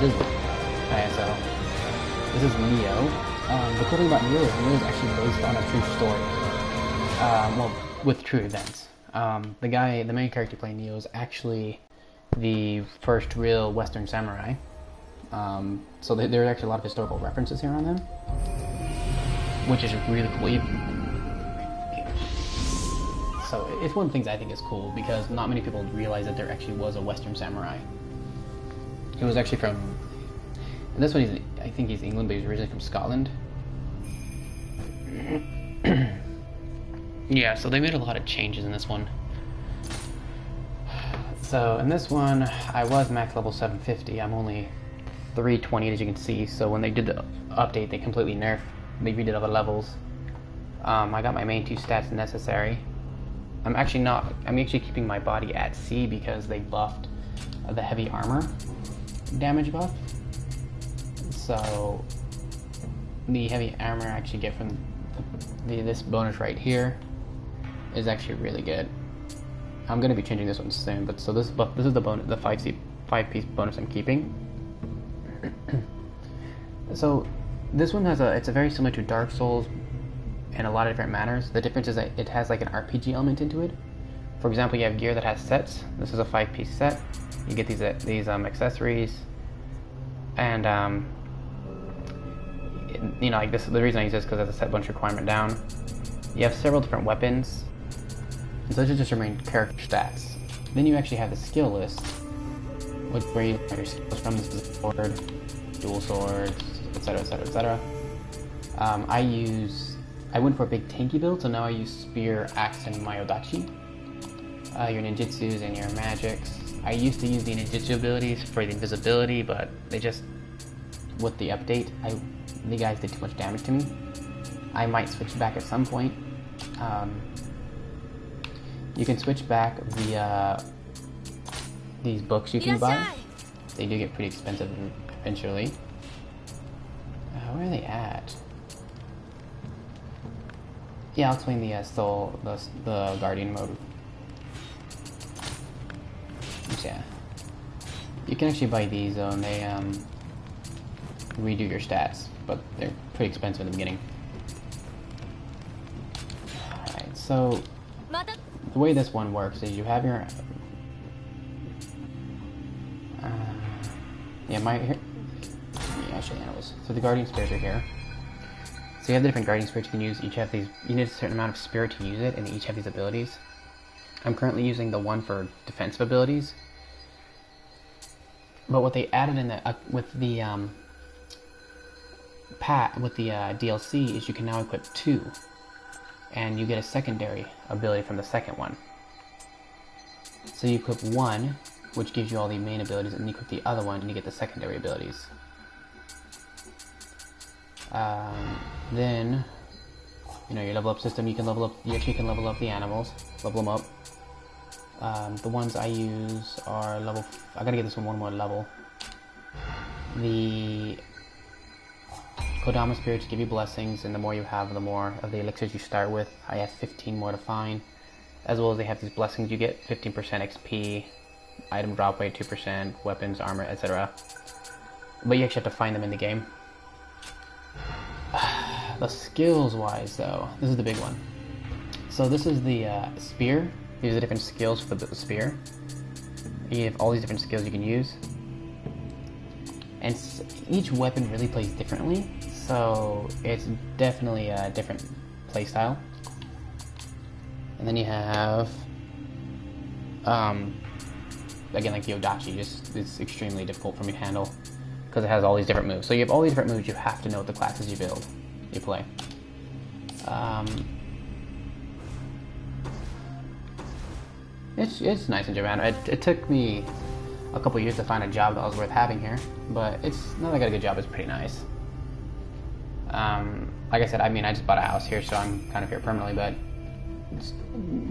this okay, so this is Nioh. The cool thing about Nioh is actually based on a true story. Well, with true events. The main character playing Nioh is actually the first real Western samurai. So there are actually a lot of historical references here on them, which is really cool. So it's one of the things I think is cool because not many people realize that there actually was a Western samurai. He was actually from, and this one I think he's England, but he's originally from Scotland. Yeah, so they made a lot of changes in this one. So in this one, I was max level 750. I'm only 320 as you can see. So when they did the update, they completely nerfed. They redid all the levels. I got my main 2 stats necessary. I'm actually keeping my body at C because they buffed the heavy armor damage buff. So the heavy armor I actually get from this bonus right here is actually really good. I'm gonna be changing this one soon, but so this is the bonus, the 5-piece bonus I'm keeping. So this one it's very similar to Dark Souls in a lot of different manners. The difference is that it has like an RPG element into it. For example, you have gear that has sets. This is a 5-piece set. You get these accessories, and you know, like this. The reason I use this because it's a set bunch requirement down. You have several different weapons. So those are just your main character stats. Then you actually have the skill list, where you get your skills from. This is a sword, dual swords, etc., etc., etc. I went for a big tanky build, so now I use spear, axe, and mayodachi. Your ninjutsus and your magics. I used to use the ninjutsu abilities for the invisibility, but they just, with the update, the guys did too much damage to me. I might switch back at some point. You can switch back via these books you can buy. They do get pretty expensive eventually. Where are they at? Yeah, I'll explain the Guardian mode. Yeah, you can actually buy these though, and they redo your stats, but they're pretty expensive in the beginning. Alright, so the way this one works is you have your I'll show you animals. So the Guardian Spirits are here. So you have the different Guardian Spirits you can use. Each have these. You need a certain amount of spirit to use it, and they each have these abilities. I'm currently using the one for defensive abilities. But what they added in with the DLC is you can now equip 2, and you get a secondary ability from the second one. So you equip 1, which gives you all the main abilities, and you equip the other one, and you get the secondary abilities. Then, you know, your level up system. You actually can level up the animals, level them up. The ones I use are level. I gotta get this one more level. The Kodama spirits give you blessings, and the more you have, the more of the elixirs you start with. I have 15 more to find, as well as they have these blessings. You get 15% XP, item drop rate 2%, weapons, armor, etc. But you actually have to find them in the game. The skills wise though, this is the big one. So this is the spear. These are the different skills for the spear. You have all these different skills you can use. And each weapon really plays differently, so it's definitely a different playstyle. And then you have, again, like the Odachi, it's extremely difficult for me to handle because it has all these different moves. So you have all these different moves, you have to know what the classes you play. It's nice in Japan. It took me a couple years to find a job that was worth having here, but now that I got a good job, it's pretty nice. Like I said, I mean, I just bought a house here, so I'm kind of here permanently, but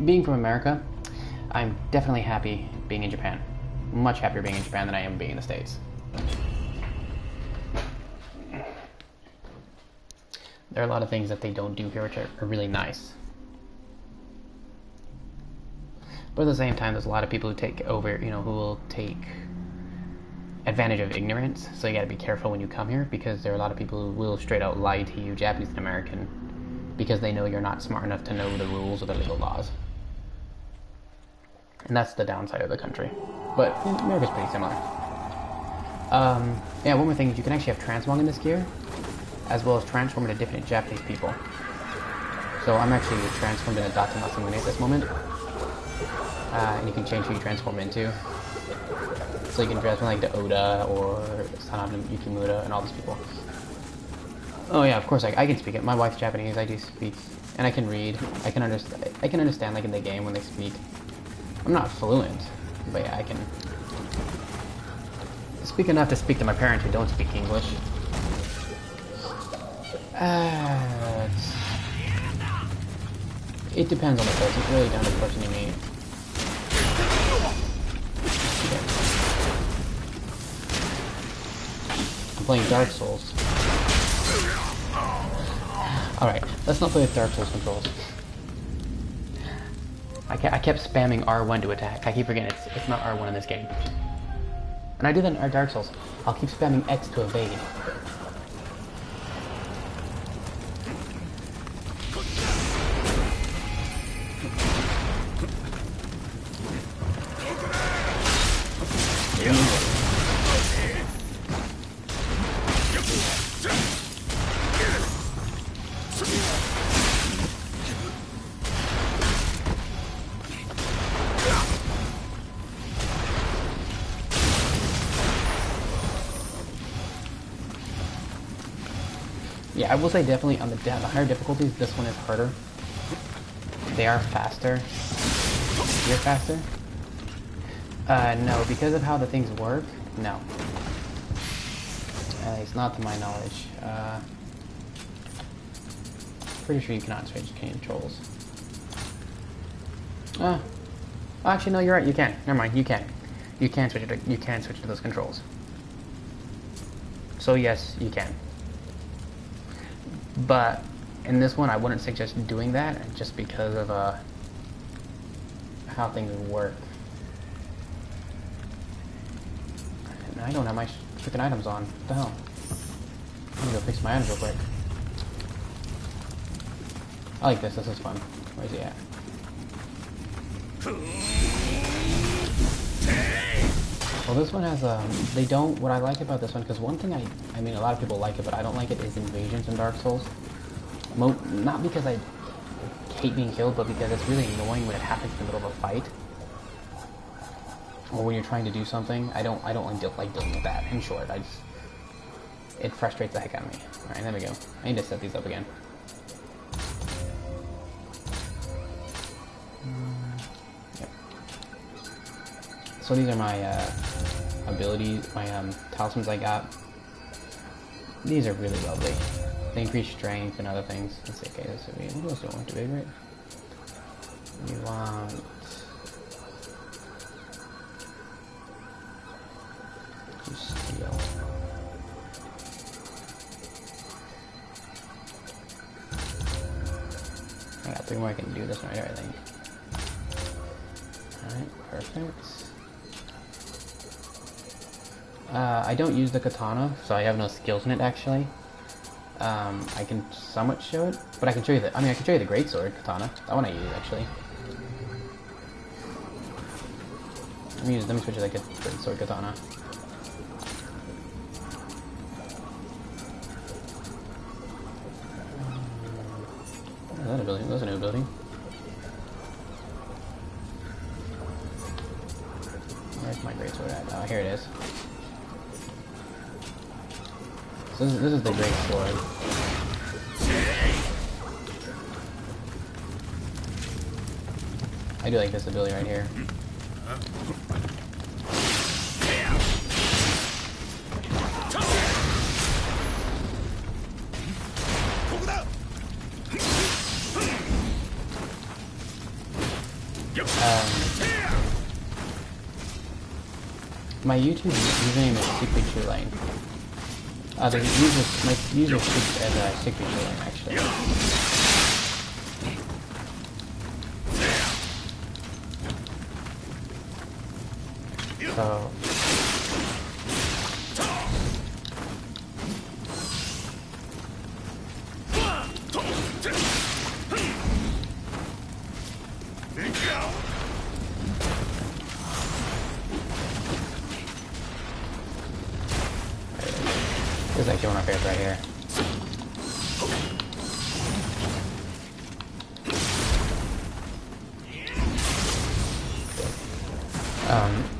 being from America, I'm definitely happy being in Japan. Much happier being in Japan than I am being in the States. There are a lot of things that they don't do here which are really nice. But at the same time, there's a lot of people who take over, who will take advantage of ignorance, so you gotta be careful when you come here because there are a lot of people who will straight out lie to you, Japanese and American, because they know you're not smart enough to know the rules or the legal laws. And that's the downside of the country. But America's pretty similar. Yeah, one more thing is you can actually have transmog in this gear, as well as transform into different Japanese people. So I'm actually transformed into Date Masamune at this moment. And you can change who you transform into. So you can transform like to Oda or Sanada Yukimura and all these people. Oh yeah, of course I can speak it. My wife's Japanese, I do speak. And I can read. I can understand like in the game when they speak. I'm not fluent, but yeah, I can speak enough to speak to my parents who don't speak English. It depends on the person. It's really down to the person you meet. I'm playing Dark Souls. Alright, let's not play with Dark Souls controls. I kept spamming R1 to attack. I keep forgetting it's not R1 in this game. And I do that in our Dark Souls. I'll keep spamming X to evade. Yeah, I will say definitely on the higher difficulties, this one is harder. They are faster. You're faster? No, because of how the things work, no. It's not to my knowledge. Pretty sure you cannot switch controls. Actually, no, you're right. You can. Never mind. You can. You can switch it. You can switch to those controls. So yes, you can. But in this one, I wouldn't suggest doing that just because of how things work. And I don't have my freaking items on. What the hell? I'm gonna go fix my items real quick. I like this. This is fun. Where's he at? Well, this one has they don't. What I like about this one, because one thing I mean, a lot of people like it, but I don't like it, is invasions in Dark Souls. Not because I hate being killed, but because it's really annoying when it happens in the middle of a fight, or when you're trying to do something. I don't like dealing with that. In short, it frustrates the heck out of me. All right, there we go. I need to set these up again. Yep. So these are my abilities, my talismans I got. These are really lovely. They increase strength and other things. Let's see, okay, this would be, what else do I want to do, right? We want... steel. I got 3 more I can do this one right here, I think. Alright, perfect. I don't use the katana, so I have no skills in it actually. I can somewhat show it, but I can show you I can show you the greatsword katana. That one I use actually. Let me switch it like a greatsword katana. Is that a building? That's a new building. Where's my greatsword at? Oh, here it is. So this is the great sword. I do like this ability right here. My YouTube username is Secret True Lane. The my user speaks as Secret True Lane actually. So actually one of my favorites right here.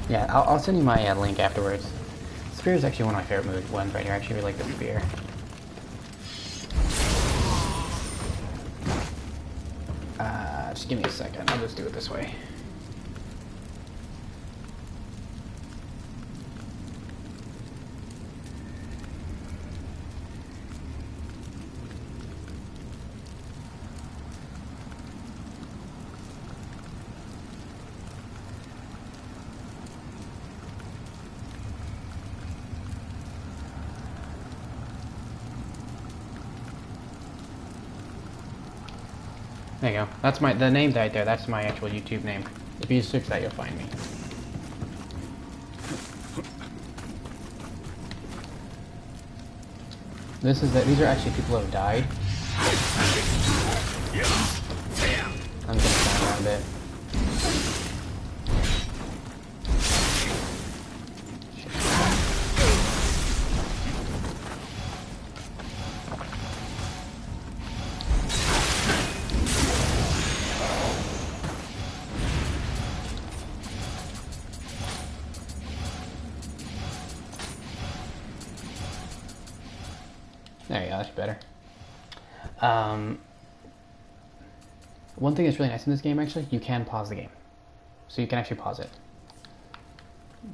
Yeah, I'll send you my link afterwards. Spear is actually one of my favorite ones right here. I actually really like the spear. Just give me a second. I'll just do it this way. There you go. That's the name right there. That's my actual YouTube name. If you search that, you'll find me. These are actually people who have died. I'm gonna stand around a bit. There you go, that's better. One thing that's really nice in this game, actually, you can pause the game. So you can actually pause it.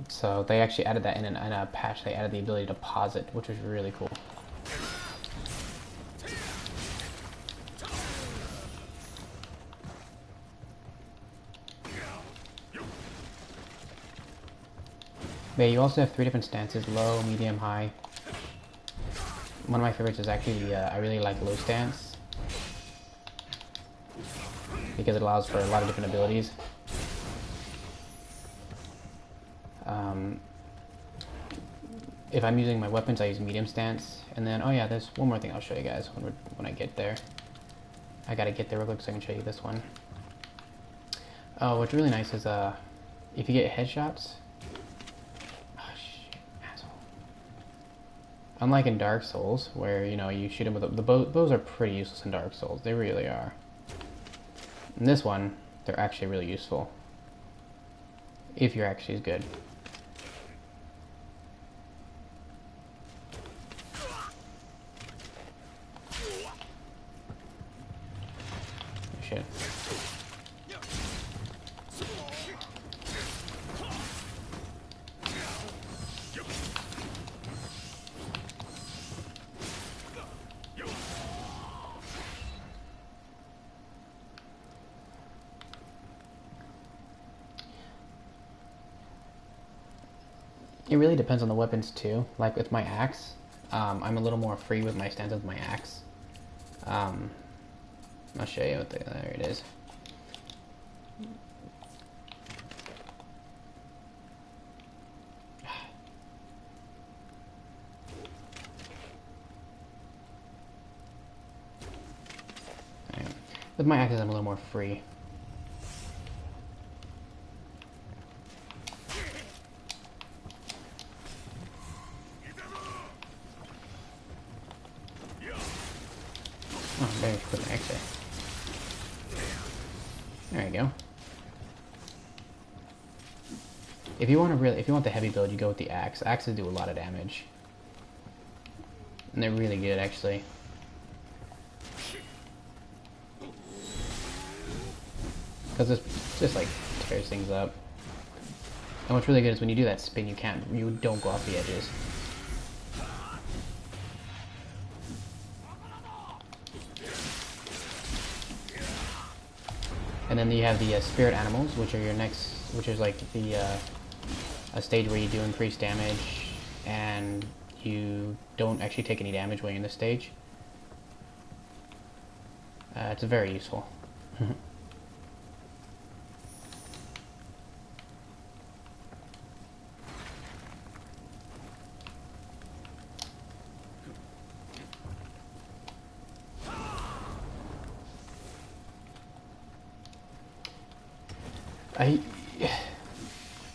So they actually added that in a patch. They added the ability to pause it, which was really cool. But you also have 3 different stances: low, medium, high. One of my favorites is actually, I really like low stance, because it allows for a lot of different abilities. If I'm using my weapons, I use medium stance. And then, oh yeah, there's one more thing I'll show you guys when I get there. I gotta get there real quick so I can show you this one. Oh, what's really nice is, if you get headshots... Oh, shit, asshole. Unlike in Dark Souls, where, you know, you shoot them with the bows are pretty useless in Dark Souls. They really are. In this one, they're actually really useful. If your axe is good. Shit. It really depends on the weapons too. Like with my axe, I'm a little more free with my stance with my axe. I'll show you there it is. With my axes, I'm a little more free. Oh, very quick axe. There you go. If you want the heavy build, you go with the axe. Axes do a lot of damage, and they're really good actually. Because it just like tears things up. And what's really good is when you do that spin, you don't go off the edges. And then you have the spirit animals, which is like a stage where you do increase damage, and you don't actually take any damage while you're in this stage. It's very useful.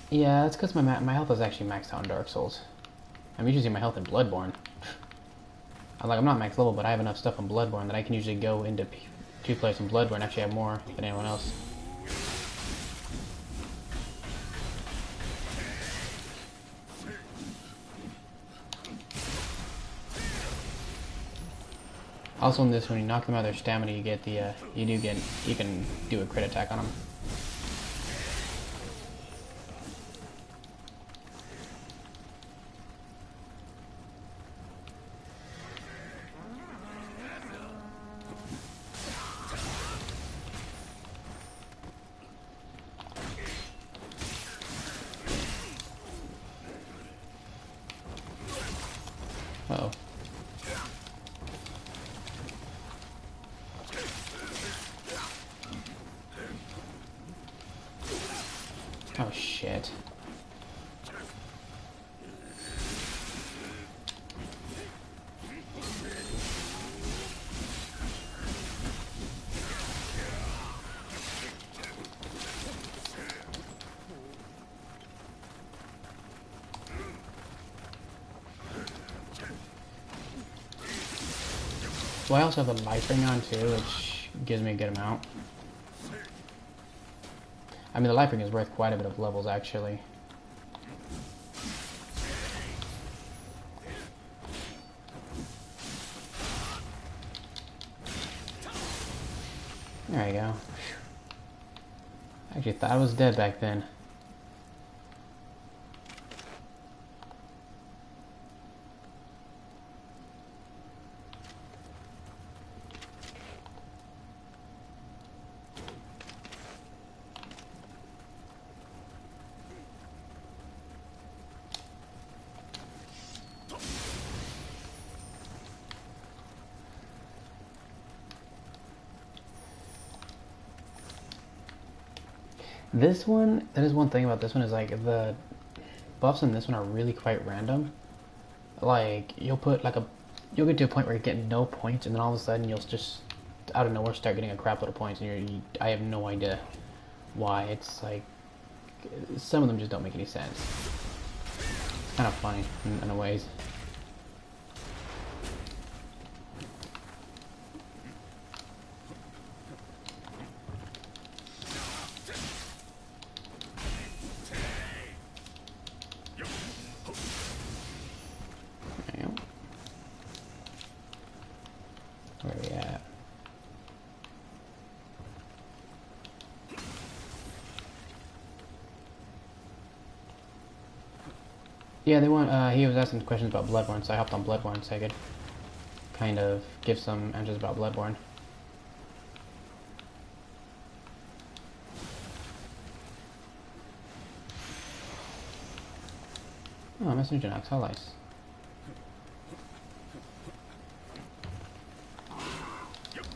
Yeah, that's because my health is actually maxed out in Dark Souls. I'm using my health in Bloodborne. like I'm not max level, but I have enough stuff on Bloodborne that I can usually go into two players in Bloodborne and actually have more than anyone else. Also in this, when you knock them out of their stamina, you get the you can do a crit attack on them. Uh-oh. Oh shit. Well, I also have a life ring on too, which gives me a good amount. I mean, the life ring is worth quite a bit of levels, actually. There you go. I actually thought I was dead back then. This one, that is one thing about this one, is like the buffs in this one are really quite random. Like you'll get to a point where you're getting no points, and then all of a sudden you'll just out of nowhere start getting a crap load of points, and I have no idea why. It's like some of them just don't make any sense. It's kind of funny in a ways. Where are we at? Yeah, they want. He was asking questions about Bloodborne, so I hopped on Bloodborne so I could kind of give some answers about Bloodborne. Oh, Messenger Nox, how nice.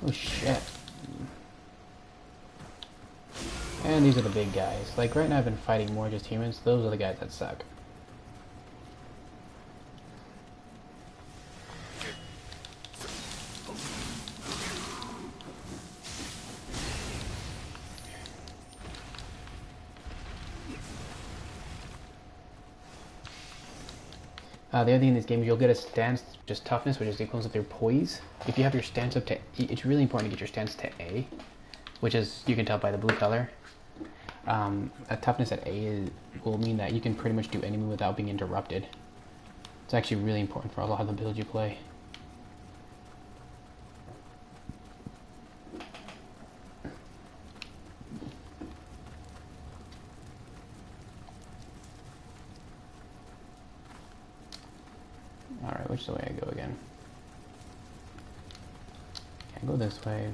Oh shit. And these are the big guys. Like right now I've been fighting more just humans. Those are the guys that suck. The other thing in this game is you'll get a stance, just toughness, which is the equivalent of your poise. If you have your stance up to E, it's really important to get your stance to A, which is, you can tell by the blue color. A toughness at A will mean that you can pretty much do any move without being interrupted. It's actually really important for a lot of the builds you play. Alright, which way I go again? Can't go this way.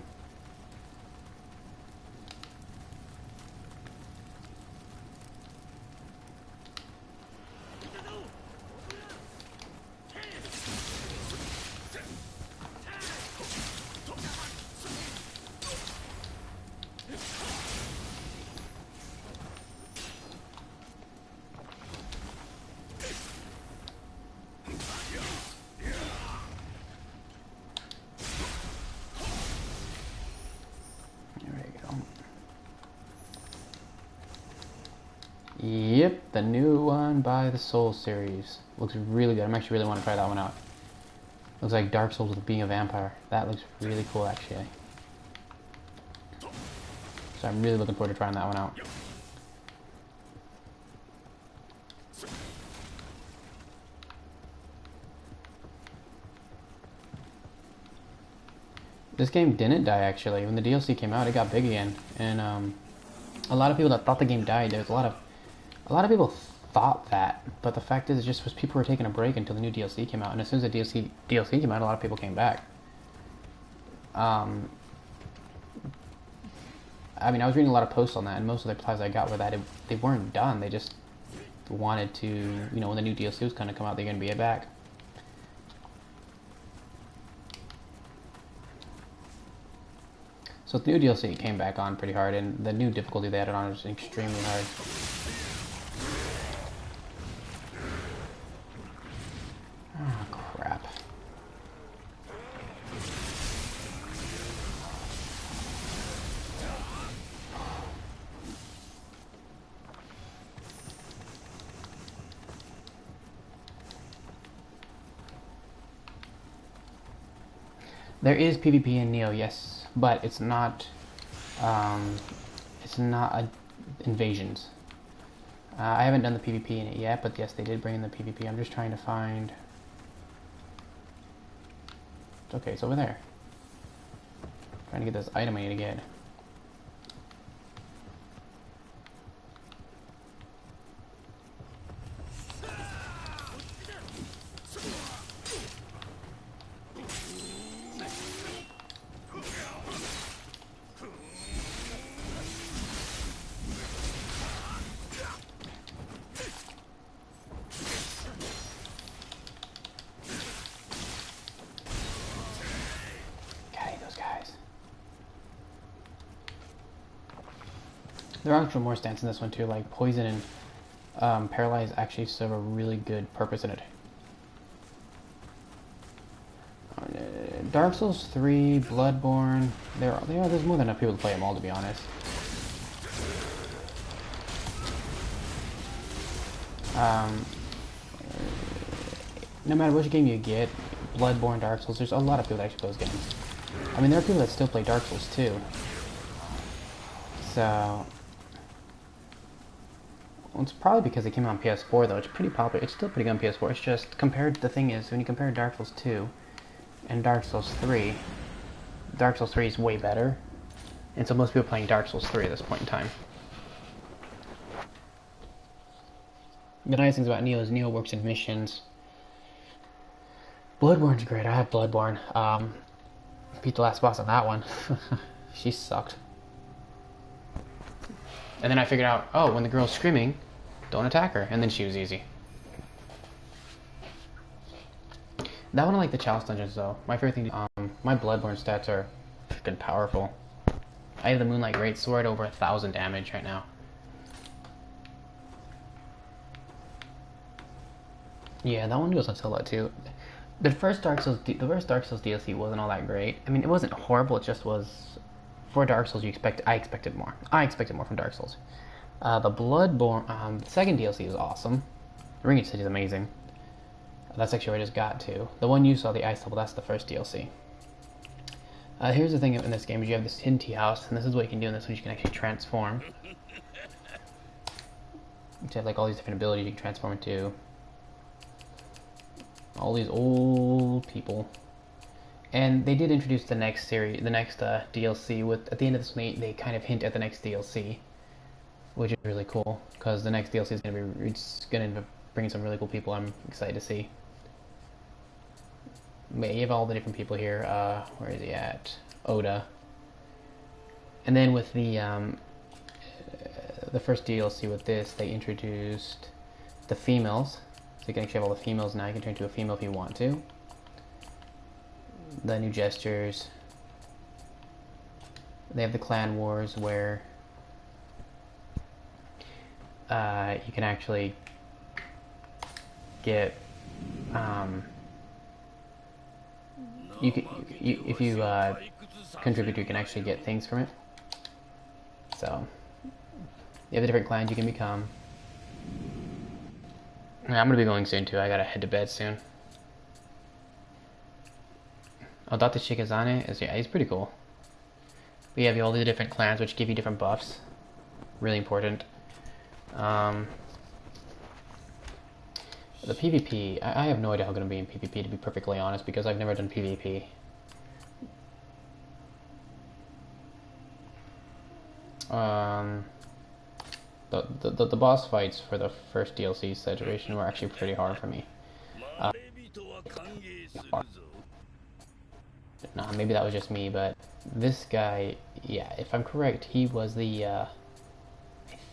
Yep, the new one by the Soul series. Looks really good. I'm actually really want to try that one out. Looks like Dark Souls with being a vampire. That looks really cool, actually. So I'm really looking forward to trying that one out. This game didn't die, actually. When the DLC came out, it got big again, and a lot of people that thought the game died. There's a lot of people thought that, but the fact is, it just was people were taking a break until the new DLC came out, and as soon as the DLC came out, a lot of people came back. I mean, I was reading a lot of posts on that, and most of the replies I got were that they weren't done. They just wanted to, you know, when the new DLC was going to come out, they're going to be back. So the new DLC came back on pretty hard, and the new difficulty they added on is extremely hard. Oh, crap. There is PvP in Nioh, yes, but it's not invasions. I haven't done the PvP in it yet, but yes, they did bring in the PvP. I'm just trying to find... Okay, it's over there. Trying to get this item I need to get. There are actual more stats in this one too, like poison and paralyze actually serve a really good purpose in it. Dark Souls 3, Bloodborne, there's more than enough people to play them all, to be honest. No matter which game you get, Bloodborne, Dark Souls, there's a lot of people that actually play those games. I mean, there are people that still play Dark Souls too. So... Well, it's probably because it came out on PS4 though. It's pretty popular. It's still pretty good on PS4. It's just compared. The thing is, when you compare Dark Souls 2 and Dark Souls 3, Dark Souls 3 is way better, and so most people are playing Dark Souls 3 at this point in time. The nice things about Nioh is Nioh works in missions. Bloodborne's great. I have Bloodborne. Beat the last boss on that one. She sucked. And then I figured out, oh, when the girl's screaming, don't attack her. And then she was easy. That one I like the Chalice Dungeons, though. My favorite thing, my Bloodborne stats are freaking powerful. I have the Moonlight Greatsword over 1,000 damage right now. Yeah, that one goes on sale a lot too. The first Dark Souls DLC wasn't all that great. I mean, it wasn't horrible. It just was, for Dark Souls, I expected more. I expected more from Dark Souls. The Bloodborne, the second DLC is awesome. The Ring of City is amazing. That's actually where I just got to. The one you saw, the Ice Level, that's the first DLC. Here's the thing in this game is you have this hidden tea house, and this is what you can do in this one. You can actually transform. You have like all these different abilities you can transform into. All these old people. And they did introduce the next series, the next DLC. With at the end of this, they kind of hint at the next DLC, which is really cool because the next DLC is going to bring some really cool people. I'm excited to see. But you have all the different people here. Where is he at? Oda. And then with the first DLC with this, they introduced the females. So you can actually have all the females now. You can turn into a female if you want to. The new gestures. They have the clan wars where you can actually get if you contribute, you can actually get things from it. So you have the different clans you can become. I'm gonna be going soon too. I gotta head to bed soon. Oh, Dr. Shikazane is, yeah, he's pretty cool. But yeah, we have all the different clans which give you different buffs. Really important. Um, the PvP, I have no idea how I'm going to be in PvP, to be perfectly honest, because I've never done PvP. The boss fights for the first DLC saturation were actually pretty hard for me. Uh, nah, maybe that was just me, but this guy, yeah, if I'm correct, he was the, I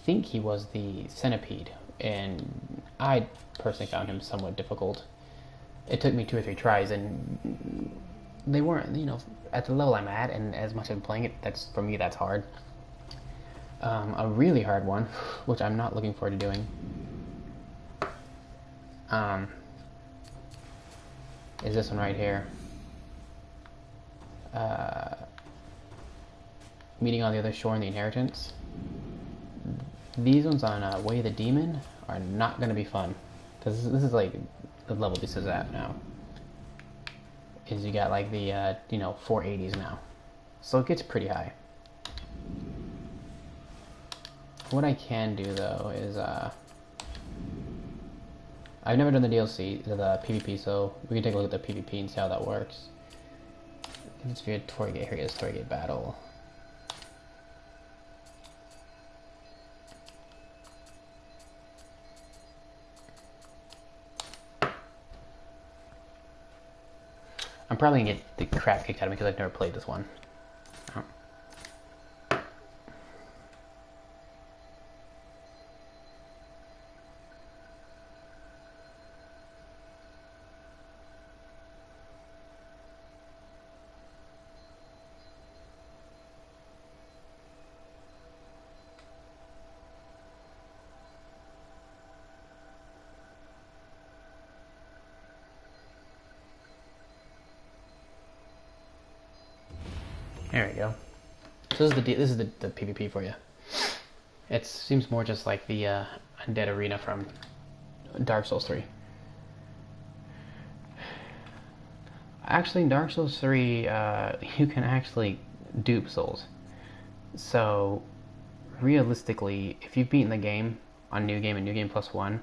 think he was the centipede, and I personally found him somewhat difficult. It took me 2 or 3 tries, and they weren't, at the level I'm at, and as much as I'm playing it, that's, for me, that's hard. A really hard one, which I'm not looking forward to doing, is this one right here. Meeting on the other shore in the Inheritance. These ones on Way of the Demon are not going to be fun, because this is like the level this is at now. Is you got like the 480s now, so it gets pretty high. What I can do though is I've never done the DLC, the PvP, so we can take a look at the PvP and see how that works. It's via Torgate. Here it is, Torgate battle. I'm probably gonna get the crap kicked out of me because I've never played this one. Oh. There we go. So this is the PvP for you. It seems more just like the Undead Arena from Dark Souls 3. Actually, in Dark Souls 3, you can actually dupe souls. So, realistically, if you've beaten the game on New Game and New Game Plus 1,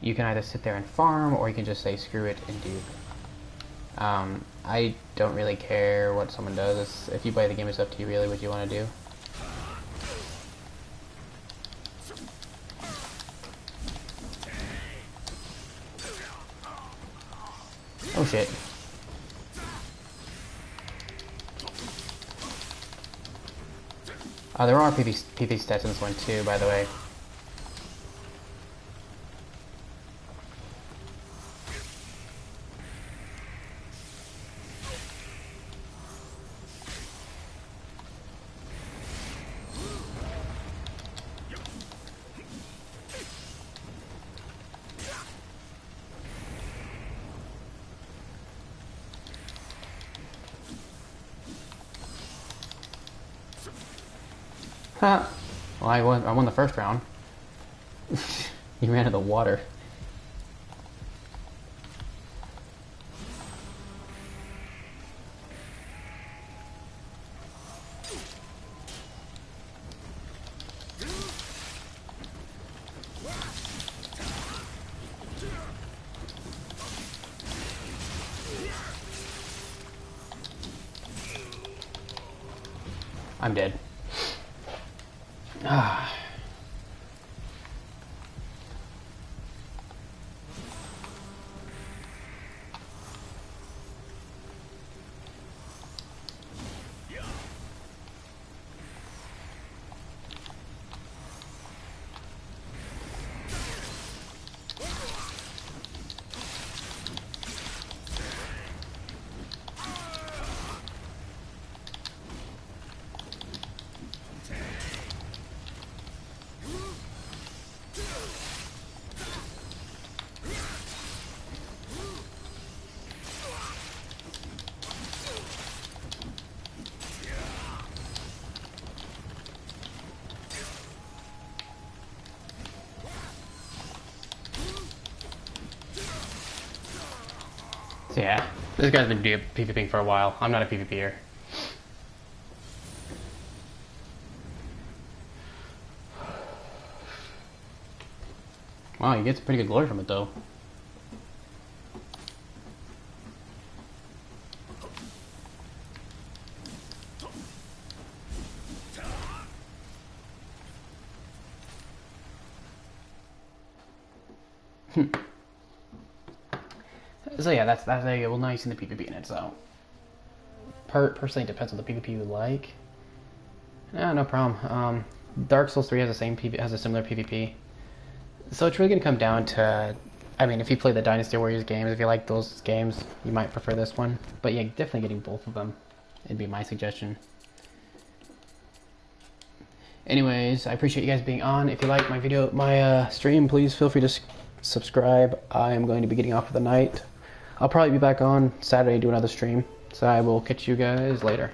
you can either sit there and farm, or you can just say screw it and dupe. I don't really care what someone does. If you play the game, it's up to you really what you want to do. Oh shit. There are PvP stats in this one too, by the way. Huh. Well, I won the first round. You ran into the water. I'm dead. Ah. So yeah, This guy's been doing PvPing for a while. I'm not a PvPer. Wow, he gets pretty good glory from it though. So yeah, that's a well, now you've seen the PvP in it. So personally, it depends on the PvP you like. Yeah, no problem. Dark Souls 3 has the same has a similar PvP. So it's really gonna come down to, I mean, if you play the Dynasty Warriors games, if you like those games, you might prefer this one. But yeah, definitely getting both of them. It'd be my suggestion. Anyways, I appreciate you guys being on. If you like my video, my stream, please feel free to subscribe. I am going to be getting off for the night. I'll probably be back on Saturday to do another stream. So I will catch you guys later.